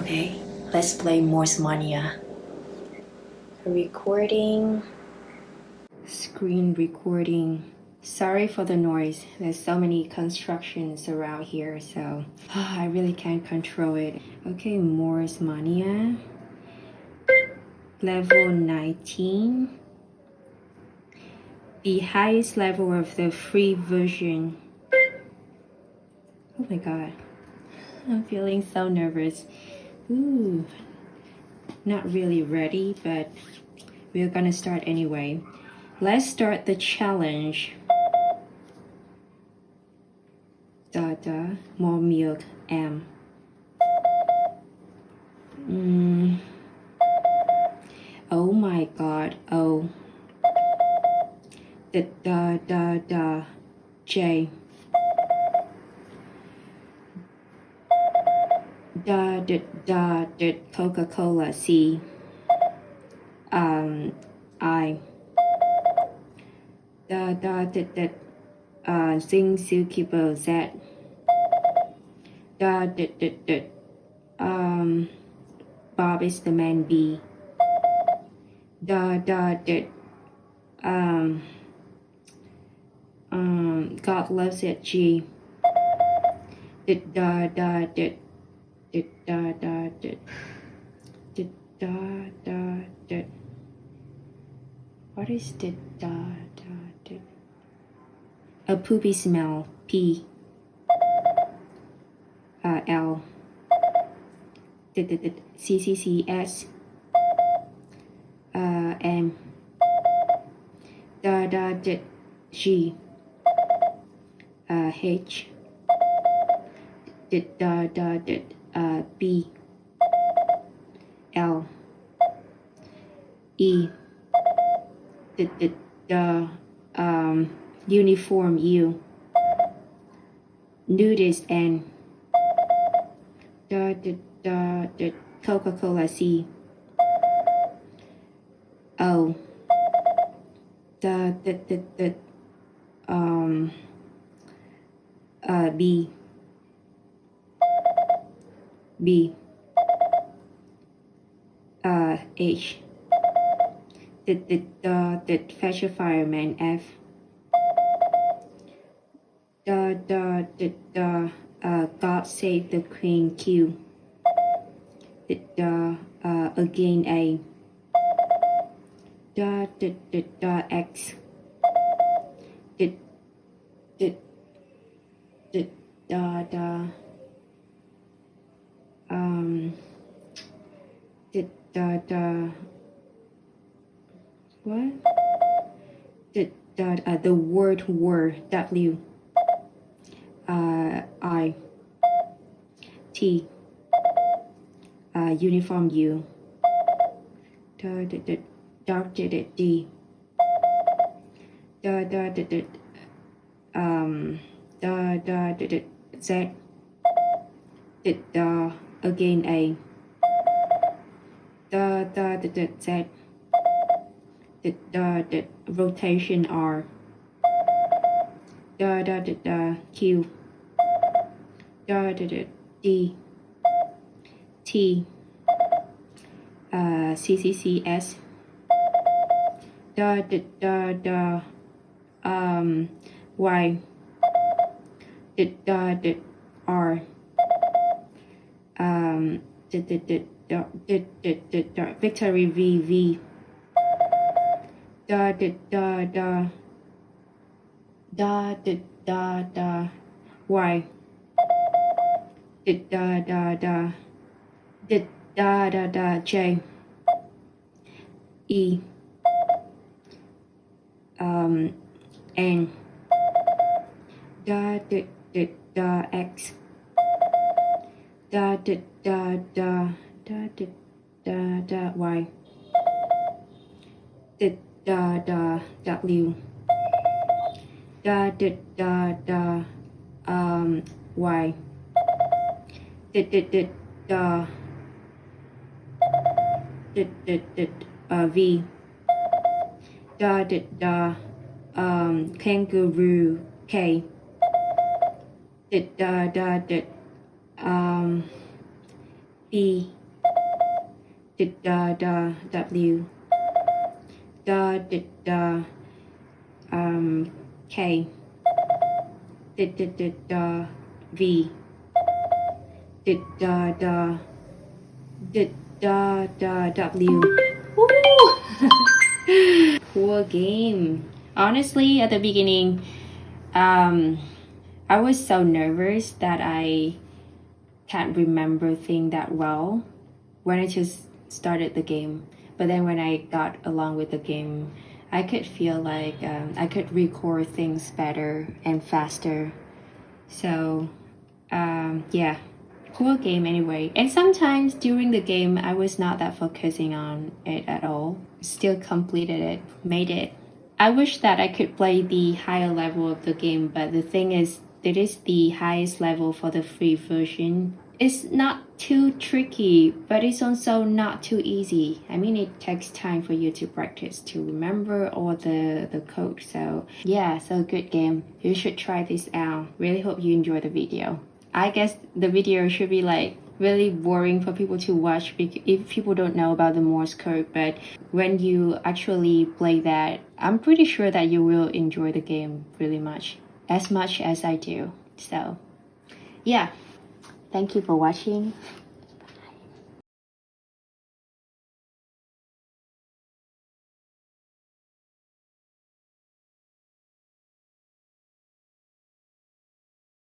Okay, let's play Morse Mania. Recording. Screen recording. Sorry for the noise. There's so many constructions around here, so I really can't control it. Okay, Morse Mania. Level 19. The highest level of the free version. Oh my god. I'm feeling so nervous. Ooh. Not really ready, but we're gonna start anyway. Let's start the challenge. More milk, M. Oh my god, oh. J. Coca-Cola, C. I. Zing Sukibo, Z. Bob is the man, B. God loves it, G. What is the a poopy smell, P. L. CCCS. M. G. H. B. L. E. Uniform, U. Nudist, N. Coca-Cola, C. O. B. B. H. Fetch a fireman, F. God save the Queen, Q. Again, A. X. What? The word W. I. T. Uniform, U. Doctor, D. Z. Again, A. Z. Rotation, R. Q. D. T. CCCS. Y. R. Victory, V. Y. J. E. N. X. Y. W. Y. V. Kangaroo, K. E, da da da, W, da da da, K, da da da da, V, da da da, da da da, W. Woo! Cool game. Honestly, at the beginning, I was so nervous that I can't remember things that well when I just started the game. But then when I got along with the game, I could feel like I could record things better and faster. So yeah, cool game anyway. And sometimes during the game, I was not that focusing on it at all. Still completed it, made it. I wish that I could play the higher level of the game, but the thing is, it is the highest level for the free version. It's not too tricky, but it's also not too easy. I mean, it takes time for you to practice to remember all the code. So yeah, so good game. You should try this out. Really hope you enjoy the video. I guess the video should be like really boring for people to watch if people don't know about the Morse code, but when you actually play that, I'm pretty sure that you will enjoy the game really much as I do. So yeah, thank you for watching.